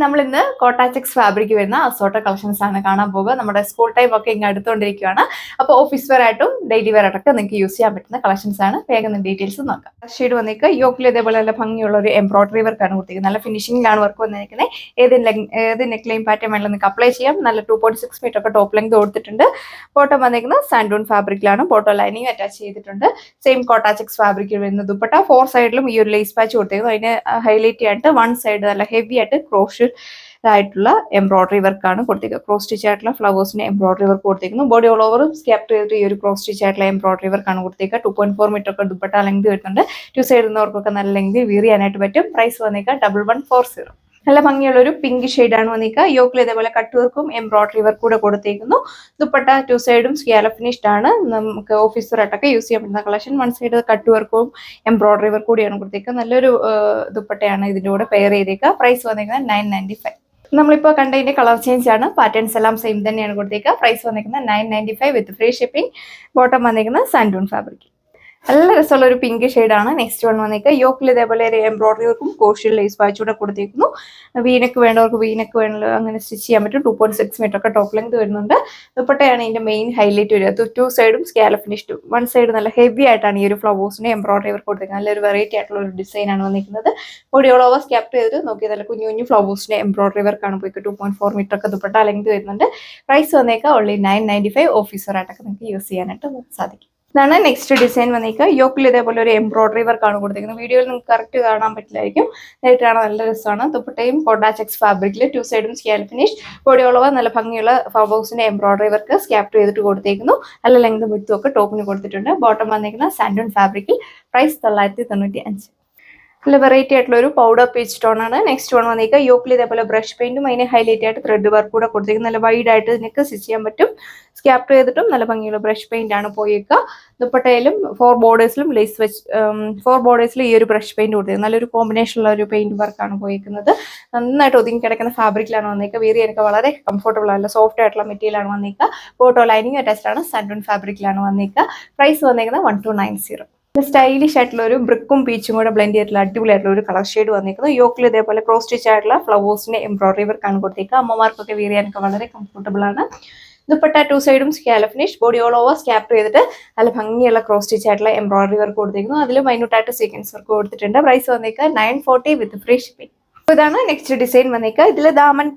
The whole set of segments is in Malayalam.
നമ്മൾ ഇന്ന് കോട്ടാചെക്സ് ഫാബ്രിക് വരുന്ന അസോർട്ട കളക്ഷൻസ് ആണ് കാണാൻ പോകുക. നമ്മുടെ സ്കൂൾ ടൈം ഒക്കെ ഇങ്ങനെ അടുത്തുകൊണ്ടിരിക്കുകയാണ്. അപ്പോൾ ഓഫീസ് വെയർ ആയിട്ടും ഡെയിലി വെയർ ആയിട്ടൊക്കെ നിങ്ങൾക്ക് യൂസ് ചെയ്യാൻ പറ്റുന്ന കളക്ഷൻസ് ആണ്. വേഗം ഡീറ്റെയിൽസ് നോക്കാം. ഷെയ്ഡ് വന്നേക്ക് യോക്കിൽ ഇതേപോലെ നല്ല ഭംഗിയുള്ള ഒരു എംബ്രോയിഡറി വർക്കാണ് കൊടുത്തിരിക്കുന്നത്. നല്ല ഫിനിഷിംഗിലാണ് വർക്ക് വന്നിരിക്കുന്നത്. ഏത് നെക്ക് ലൈൻ പാറ്റേൺ വേണമെങ്കിൽ നിങ്ങൾക്ക് അപ്ലൈ ചെയ്യാം. നല്ല 2.6 മീറ്റർ ഒക്കെ ടോപ്പ് ലെങ്ത് കൊടുത്തിട്ടുണ്ട്. ബോട്ടം വന്നിരിക്കുന്നത് സാൻഡൂൺ ഫാബ്രിക്കിലാണ്. ബോട്ടം ലൈനിങ് അറ്റാച്ച് ചെയ്തിട്ടുണ്ട്. സെയിം കോട്ടാചെക്സ് ഫാബ്രിക്കിൽ വരുന്ന ദുപ്പട്ട 4 സൈഡിലും ഈ ഒരു ലേസ് പാച്ച് കൊടുത്തിരിക്കുന്നു. അതിന് ഹൈലൈറ്റ് ചെയ്യാനായിട്ട് 1 സൈഡ് നല്ല ഹെവി ആയിട്ട് ക്രോഷ് ആയിട്ടുള്ള എംബ്രോയിഡറി വർക്കാണ് കൊടുത്തിരിക്കുന്നത്. ക്രോസ് സ്റ്റിച്ച് ആയിട്ടുള്ള ഫ്ലവേഴ്സിന് എംബ്രോയിഡറി വർക്ക് കൊടുത്തിരിക്കുന്നു. ബോഡി ഓൾ ഓവർ സ്കാപ്പ് ചെയ്തിട്ട് ഈ ഒരു ക്രോസ് സ്റ്റിച്ച് ആയിട്ടുള്ള എംബ്രോയിഡറി വർക്കാണ് കൊടുത്തിരിക്കുക. 2.4 മീറ്റർ ഒക്കെ ദുപ്പട്ട ലെങ്ത് വരുന്നുണ്ട്. 2 സൈഡിൽ നിന്നവർക്കൊക്കെ നല്ല ലെങ്ത് വീർ ചെയ്യാനായിട്ട് പറ്റും. പ്രൈസ് വന്നേക്കുക 1140. നല്ല ഭംഗിയുള്ള ഒരു പിങ്ക് ഷെയ്ഡാണ് വന്നിരിക്കുക. യോക്കിൽ ഇതേപോലെ കട്ട് വർക്കും എംബ്രോയിഡറി വർക്ക് കൂടെ കൊടുത്തേക്കുന്നു. ദുപ്പട്ട 2 സൈഡും സ്കാലപ്പ് ഫിനിഷ്ഡ് ആണ്. നമുക്ക് ഓഫീസറായിട്ടൊക്കെ യൂസ് ചെയ്യാൻ പറ്റുന്ന കളക്ഷൻ. 1 സൈഡ് കട്ട് വർക്കും എംബ്രോയിഡറി വർക്ക് കൂടിയാണ് കൊടുത്തേക്കുക. നല്ലൊരു ദുപ്പട്ടയാണ് ഇതിൻ്റെ കൂടെ പെയർ ചെയ്തേക്കുക. പ്രൈസ് വന്നിരിക്കുന്നത് 995. നമ്മളിപ്പോൾ കണ്ടതിന്റെ കളർ ചേഞ്ച് ആണ്. പാറ്റേൺസ് എല്ലാം സെയിം തന്നെയാണ് കൊടുത്തേക്കുക. പ്രൈസ് വന്നിരിക്കുന്നത് 995 വിത്ത് ഫ്രീ ഷിപ്പിംഗ്. ബോട്ടം വന്നിരിക്കുന്നത് സാൻഡൂൺ ഫാബ്രിക്. നല്ല രസമുള്ള ഒരു പിങ്ക് ഷെയ്ഡാണ്. നെക്സ്റ്റ് വൺ വന്നിരിക്കുക. യോക്കിൽ ഇതേപോലെ ഒരു എംബ്രോയിഡറി വർക്കും കോഷ്യൽ ലേസ് വാച്ച് കൂടെ കൊടുത്തേക്കുന്നു. വീനക്ക് വേണ്ടവർക്ക് വീനക്ക് വേണ്ട അങ്ങനെ സ്റ്റിച്ച് ചെയ്യാൻ പറ്റും. 2.6 മീറ്റർ ഒക്കെ ടോപ്പ് ലെങ്ത് വരുന്നുണ്ട്. ദുപ്പട്ടയാണ് ഇതിന്റെ മെയിൻ ഹൈലൈറ്റ് വരിക. 2 സൈഡും സ്കാലപ്പ് ഫിനിഷ്ഡ്. 1 സൈഡ് നല്ല ഹെവി ആയിട്ടാണ് ഈ ഒരു ഫ്ലവേഴ്സിന് എംബ്രോയിഡറി വർക്ക് കൊടുത്തേക്കുന്നത്. നല്ലൊരു വെറൈറ്റി ആയിട്ടുള്ള ഒരു ഡിസൈൻ ആണ് വന്നിരിക്കുന്നത്. ബോഡി ഓൾ ഓവർ സ്കാപ്പ് ചെയ്തിട്ട് നോക്കി നല്ല കുഞ്ഞു കുഞ്ഞു ഫ്ലവേഴ്സിന്റെ എംബ്രോയിഡറി വർക്കാണ് പോയി. 2.4 മീറ്റർ ഒക്കെ ദുപ്പട്ട ലെങ്ത് വരുന്നുണ്ട്. പ്രൈസ് വന്നേക്കുക ഓൺലി 995. ഓഫീസറായിട്ടൊക്കെ നിങ്ങൾക്ക് യൂസ് ചെയ്യാനായിട്ട് സാധിക്കും. ഇതാണ് നെക്സ്റ്റ് ഡിസൈൻ വന്നിരിക്കുക. യോക്കിൽ ഇതേപോലെ ഒരു എംബ്രോയിഡറി വർക്കാണ് കൊടുത്തിരിക്കുന്നത്. വീഡിയോയിൽ നിങ്ങൾക്ക് കറക്റ്റ് കാണാൻ പറ്റില്ലായിരിക്കും. നേരിട്ട് കാണാൻ നല്ല രസമാണ്. ദുപ്പട്ടയും കോട്ടാചെക്സ് ഫാബ്രിക്കിൽ 2 സൈഡും scallop finish. Body all over നല്ല ഭംഗിയുള്ള ഫ്ലവേഴ്സിന്റെ എംബ്രോയിഡറി വർക്ക് സ്കാപ്പ് ചെയ്തിട്ട് കൊടുത്തേക്കുന്നു. നല്ല ലെങ്തും വിഡ്ത്തും ഒക്കെ ടോപ്പിന് കൊടുത്തിട്ടുണ്ട്. ബോട്ടം വന്നിരിക്കുന്ന സാൻഡൂൺ ഫാബ്രിക്കിൽ. പ്രൈസ് 995. നല്ല വെറൈറ്റി ആയിട്ടുള്ള ഒരു പൗഡർ പീച്ച് ടോൺ ആണ്. നെക്സ്റ്റ് വൺ വന്നിരിക്കുക. യോക്കിൽ ഇതേപോലെ ബ്രഷ് പെയിന്റും അതിന് ഹൈലൈറ്റ് ആയിട്ട് ത്രെഡ് വർക്ക് കൂടെ കൊടുത്തിരിക്കുന്നത്. നല്ല വൈഡ് ആയിട്ട് ഇതിനൊക്കെ സ്റ്റിച്ച് ചെയ്യാൻ പറ്റും. സ്കാപ്പ് ചെയ്തിട്ടും നല്ല ഭംഗിയുള്ള ബ്രഷ് പെയിന്റ് ആണ് പോയേക്കുക. ദുപ്പട്ടയിലും 4 ബോർഡേഴ്സിലും ലേസ് വെച്ച് 4 ബോർഡേഴ്സിലും ഈ ഒരു ബ്രഷ് പെയിന്റ് കൊടുത്തിരിക്കുന്നത്. നല്ലൊരു കോമ്പിനേഷനുള്ള ഒരു പെയിന്റ് വർക്കാണ് പോയിരിക്കുന്നത്. നന്നായിട്ട് ഒതുങ്ങി കിടക്കുന്ന ഫാബ്രിക്കിലാണ് വന്നിരിക്കുക. വേറെ എനിക്ക് വളരെ കംഫർട്ടബിൾ ആയിട്ടുള്ള സോഫ്റ്റ് ആയിട്ടുള്ള മെറ്റീരിയൽ ആണ് വന്നിരിക്കുക. ബോട്ടോ ലൈനിങ് അറ്റാച്ച്ഡ് ആണ്. സാൻഡൂൺ ഫാബ്രിക്കിലാണ് വന്നിരിക്കുക. പ്രൈസ് വന്നിരിക്കുന്നത് 1290. സ്റ്റൈലിഷ് ആയിട്ടുള്ള ഒരു ബ്രിക്കും പീച്ചും കൂടെ ബ്ലെൻഡ് ചെയ്തിട്ടുള്ള അടിപൊളിയായിട്ടുള്ള ഒരു കളർ ഷെയ്ഡ് വന്നിരിക്കുന്നത്. യോക്കിൽ ഇതേപോലെ ക്രോസ് സ്റ്റിച്ച് ആയിട്ടുള്ള ഫ്ലവേഴ്സിന്റെ എംബ്രോയിഡറി വർക്കാണ് കൊടുത്തേക്കുക. അമ്മമാർക്കൊക്കെ വീർ ചെയ്യാനൊക്കെ വളരെ കംഫർട്ടബിൾ ആണ്. ദുപ്പട്ട 2 സൈഡും scallop finish. Body all over scallop ചെയ്തിട്ട് നല്ല ഭംഗിയുള്ള ക്രോസ് സ്റ്റിച്ച് ആയിട്ടുള്ള എംബ്രോയിഡറി വർക്ക് കൊടുത്തിരിക്കുന്നു. അതിൽ മൈന്യൂട്ടായിട്ട് സീക്വൻസ് വർക്ക് കൊടുത്തിട്ടുണ്ട്. പ്രൈസ് വന്നിരിക്കുക 940 വിത്ത് ഫ്രീ ഷിപ്പിംഗ്. ഇതാണ് നെക്സ്റ്റ് ഡിസൈൻ വന്നിരിക്കുക. ഇതിൽ ദാമൻ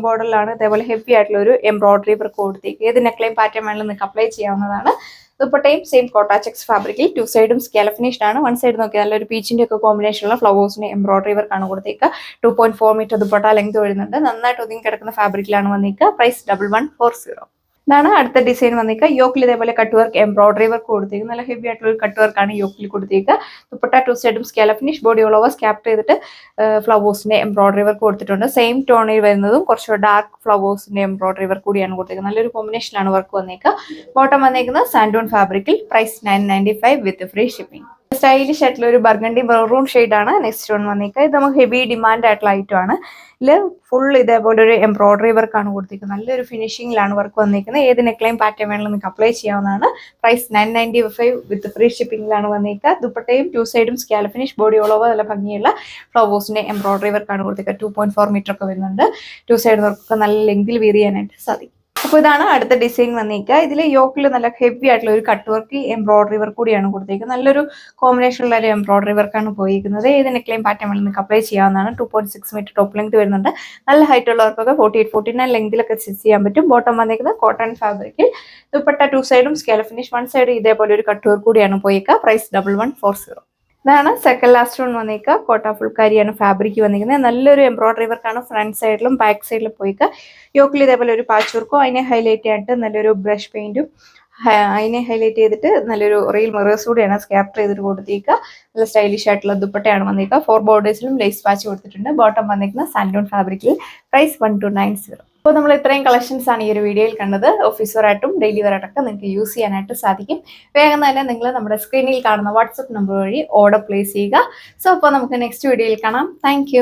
ബോർഡറിലാണ് ഇതേപോലെ ഹെവി ആയിട്ടുള്ള ഒരു എംബ്രോയിഡറി വർക്ക് കൊടുത്തിരിക്കുക. ഏത് നെക്ലൈൻ പാറ്റേൺ വേണമെങ്കിൽ നിങ്ങൾക്ക് അപ്ലൈ ചെയ്യാവുന്നതാണ്. ദുപ്പട്ടയും സെയിം കോട്ടാചെക്സ് ഫാബ്രിക്കിൽ 2 സൈഡും സ്കാലപ്പ് ഫിനിഷ്ഡ് ആണ്. 1 സൈഡ് നോക്കിയാൽ നല്ലൊരു പീച്ചിന്റെ ഒക്കെ കോമ്പിനേഷനുള്ള ഫ്ലവേഴ്സിന് എംബ്രോയിഡറി വർക്കാണ് കൊടുത്തേക്കുക. 2.4 മീറ്റർ ദുപ്പട്ട ലെങ്ത് വരുന്നുണ്ട്. നന്നായിട്ട് ഒതുങ്ങി കിടക്കുന്ന ഫാബ്രിക്കിലാണ് വന്നിരിക്കുക. പ്രൈസ് 1140. ഇതാണ് അടുത്ത ഡിസൈൻ വന്നിരിക്കുക. യോക്കിൽ ഇതേപോലെ കട്ട് വർക്ക് എംബ്രോയിഡറി വർക്ക് കൊടുത്തിരിക്കുന്നത്. നല്ല ഹെവി ആയിട്ടുള്ള ഒരു കട്ട് വർക്കാണ് യോക്കിൽ കൊടുത്തിരിക്കുക. ദുപ്പട്ട 2 സൈഡും scallop finish. Body all over scallop ചെയ്തിട്ട് ഫ്ലവേഴ്സിന്റെ എംബ്രോയിഡറി വർക്ക് കൊടുത്തിട്ടുണ്ട്. സെയിം ടോണിൽ വരുന്നതും കുറച്ച് ഡാർക്ക് ഫ്ലവേഴ്സിന്റെ എംബ്രോയിഡറി വർക്ക് കൂടിയാണ് കൊടുത്തിരിക്കുന്നത്. നല്ലൊരു കോമ്പിനേഷനിലാണ് വർക്ക് വന്നിരിക്കുക. ബോട്ടം വന്നിരിക്കുന്നത് സാൻഡൂൺ ഫാബ്രിക്കിൽ. Price 995 with free shipping. Stylish ആയിട്ടുള്ള ഒരു ബർഗണ്ടി മെറൂൺ ഷെയ്ഡാണ് നെക്സ്റ്റ് വൺ വന്നിരിക്കുക. ഇത് നമുക്ക് ഹെവി ഡിമാൻഡ് ആയിട്ടുള്ള ഐറ്റം ആണ്. ഇതിൽ ഫുൾ ഇതേപോലെ ഒരു എംബ്രോയിഡറി വർക്കാണ് കൊടുത്തിരിക്കുന്നത്. നല്ലൊരു ഫിനിഷിംഗിലാണ് വർക്ക് വന്നിരിക്കുന്നത്. ഏത് നെക്ലൈൻ പാറ്റേൺ വേണമെങ്കിലും നിങ്ങൾക്ക് അപ്ലൈ ചെയ്യാവുന്നതാണ്. പ്രൈസ് 995 വിത്ത് ഫ്രീ ഷിപ്പിംഗിലാണ് വന്നിരിക്കുക. ദുപ്പട്ടയും 2 സൈഡും scallop finish. Body all over നല്ല ഭംഗിയുള്ള ഫ്ലവേഴ്സിന്റെ എംബ്രോയിഡറി വർക്കാണ് കൊടുത്തിരിക്കുക. 2.4 മീറ്റർ ഒക്കെ വരുന്നുണ്ട്. 2 സൈഡ് വർക്കൊക്കെ നല്ല ലെങ്തിൽ വീർ ചെയ്യാനായിട്ട് സാധിക്കും. അപ്പോൾ ഇതാണ് അടുത്ത ഡിസൈൻ വന്നിരിക്കുക. ഇതിൽ യോക്കിൽ നല്ല ഹെവി ആയിട്ടുള്ള ഒരു കട്ട് വർക്ക് എംബ്രോയിഡറി വർക്ക് കൂടിയാണ് കൊടുത്തിരിക്കുന്നത്. നല്ലൊരു കോമ്പിനേഷനുള്ള ഒരു എംബ്രോയിഡറി വർക്കാണ് പോയിരിക്കുന്നത്. ഏത് നെക്ലൈൻ പാറ്റേൺ വേണമെങ്കിൽ നിങ്ങൾക്ക് അപ്ലൈ ചെയ്യാവുന്നതാണ്. 2.6 മീറ്റർ ടോപ്പ് ലെങ്ത് വരുന്നുണ്ട്. നല്ല ഹൈറ്റ് ഉള്ളവർക്കൊക്കെ 48-49 ലെങ്തിലൊക്കെ സ്റ്റിച്ച് ചെയ്യാൻ പറ്റും. ബോട്ടം വന്നിരിക്കുന്നത് കോട്ടൺ ഫാബ്രിക്കിൽ. ദുപ്പട്ട 2 സൈഡും സ്കാലപ്പ് ഫിനിഷ്. 1 സൈഡ് ഇതേപോലെ ഒരു കട്ട് വർക്ക് കൂടിയാണ് പോയിരിക്കുക. പ്രൈസ് 1140. ഇതാണ് സെക്കൻഡ് ലാസ്റ്റ് വൺ വന്നിരിക്കുക. കോട്ട ഫുൾക്കാരിയാണ് ഫാബ്രിക് വന്നിരിക്കുന്നത്. നല്ലൊരു എംബ്രോയിഡറി വർക്കാണ് ഫ്രണ്ട് സൈഡിലും ബാക്ക് സൈഡിലും പോയിക്കുക. യോക്കിൽ ഇതേപോലെ ഒരു പാച്ച് വർക്കും അതിനെ ഹൈലൈറ്റ് ആയിട്ട് നല്ലൊരു ബ്രഷ് പെയിന്റും അതിനെ ഹൈലൈറ്റ് ചെയ്തിട്ട് നല്ലൊരു റിയൽ മിറേഴ്സ് കൂടിയാണ് സ്കാപ്റ്റർ ചെയ്തിട്ട് കൊടുത്തിരിക്കുക. നല്ല സ്റ്റൈലിഷ് ആയിട്ടുള്ള ദുപ്പട്ടയാണ് വന്നിരിക്കുക. 4 ബോർഡേഴ്സിലും ലേസ് പാച്ച് കൊടുത്തിട്ടുണ്ട്. ബോട്ടം വന്നിരിക്കുന്ന സാൻഡൂൺ ഫാബ്രിക്കിൽ. പ്രൈസ് 1290. അപ്പോൾ നമ്മൾ ഇത്രയും കളക്ഷൻസ് ആണ് ഈ ഒരു വീഡിയോയിൽ കണ്ടത്. ഓഫീസ് വെയറായിട്ടും ഡെയിലി വെയറായിട്ടൊക്കെ നിങ്ങൾക്ക് യൂസ് ചെയ്യാനായിട്ട് സാധിക്കും. വേഗം തന്നെ നിങ്ങൾ നമ്മുടെ സ്ക്രീനിൽ കാണുന്ന വാട്സപ്പ് നമ്പർ വഴി ഓർഡർ പ്ലേസ് ചെയ്യുക. സോ അപ്പോൾ നമുക്ക് നെക്സ്റ്റ് വീഡിയോയിൽ കാണാം. താങ്ക്